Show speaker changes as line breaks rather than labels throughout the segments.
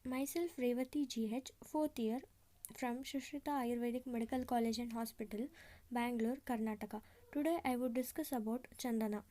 Myself Revati GH, 4th year from Shushrita Ayurvedic Medical College and Hospital, Bangalore, Karnataka. Today I would discuss about Chandana.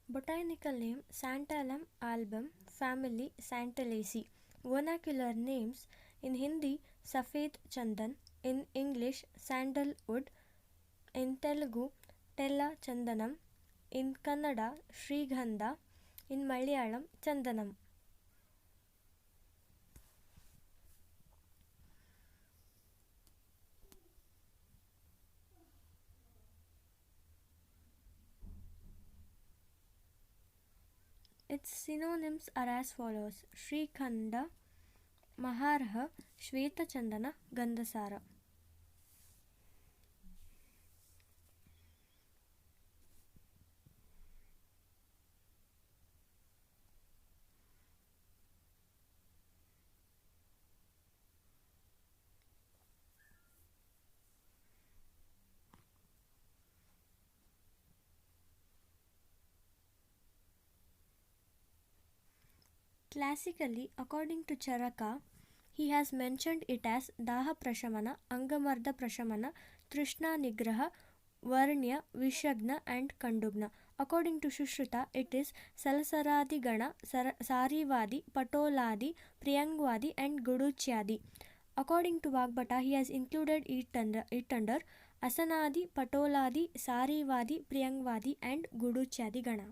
Botanical name Santalum album, family Santalaceae. Vernacular names in Hindi Safed Chandan, in English Sandalwood, in Telugu Tella Chandanam, in Kannada Shrigandha, in Malayalam Chandanam. Its synonyms are as follows: Srikhanda, Maharha, Shweta Chandana, Gandhasara. Classically, according to Charaka, he has mentioned it as Daha Prashamana, Angamarda Prashamana, Trishna Nigraha, Varnya, Vishagna and Kandugna. According to Shushruta, it is Salasaradi Gana, Sarivadi, Patoladi, Priyangwadi and Guduchyadi. According to Vagbata, he has included it under Asanadi, Patoladi, Sarivadi, Priyangwadi and Guduchyadi Gana.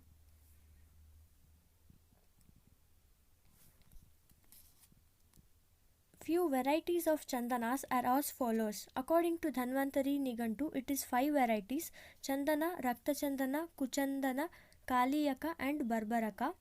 Few varieties of chandanas are as follows. According to Dhanvantari Nigantu, it is 5 varieties: Chandana, Rakta Chandana, Kuchandana, Kaliyaka and Barbaraka.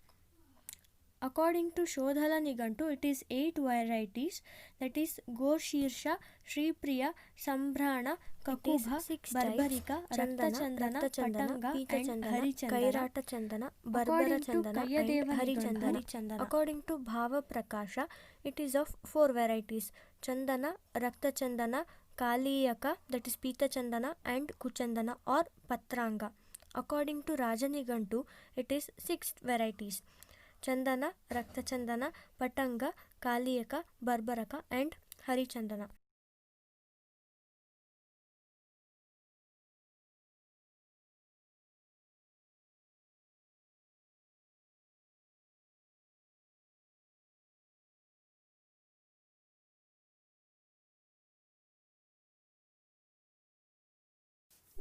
According to Shodhala Nigantu, it is 8 varieties, that is Gorshirsha, Shripriya, Sambrana, Kakubha, Barbarika, Rakta Chandana, Patanga and Harichandana. Kairata Chandana, Barbara Chandana and Harichandana. According to Bhava Prakasha, it is of 4 varieties: Chandana, Rakta Chandana, Kaliyaka, that is Pita Chandana and Kuchandana or Patranga. According to Rajanigantu, it is 6 varieties: Chandana, Rakta Chandana, Patanga, Kaliyaka, Barbaraka and Harichandana.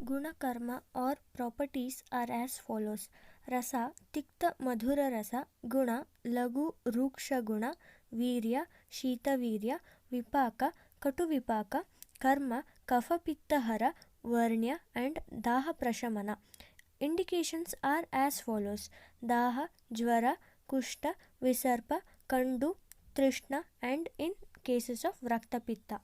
Guna karma or properties are as follows: Rasa, Tikta Madhura Rasa, Guna, Lagu Ruksha Guna, Virya, Shita Virya, Vipaka, Katu Vipaka, Karma, Kapha Pitta Hara, Varnya and Daha Prashamana. Indications are as follows: Daha, Jvara, Kushta, Visarpa, Kandu, Trishna and in cases of Rakta Pitta.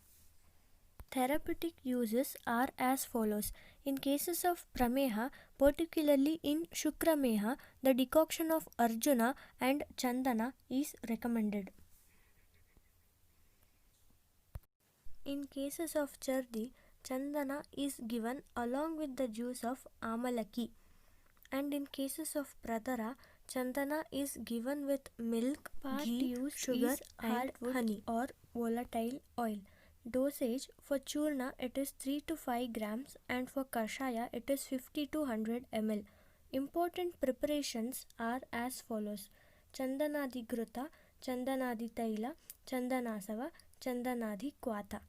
Therapeutic uses are as follows. In cases of Prameha, particularly in Shukrameha, the decoction of Arjuna and Chandana is recommended. In cases of Chardi, Chandana is given along with the juice of Amalaki. And in cases of Pradara, Chandana is given with milk, ghee, sugar and honey or volatile oil. Dosage: for Churna it is 3 to 5 grams and for Kashaya it is 50 to 100 ml. Important preparations are as follows: Chandanadi Gruta, Chandanadi Taila, Chandanasava, Chandanadi Kwata.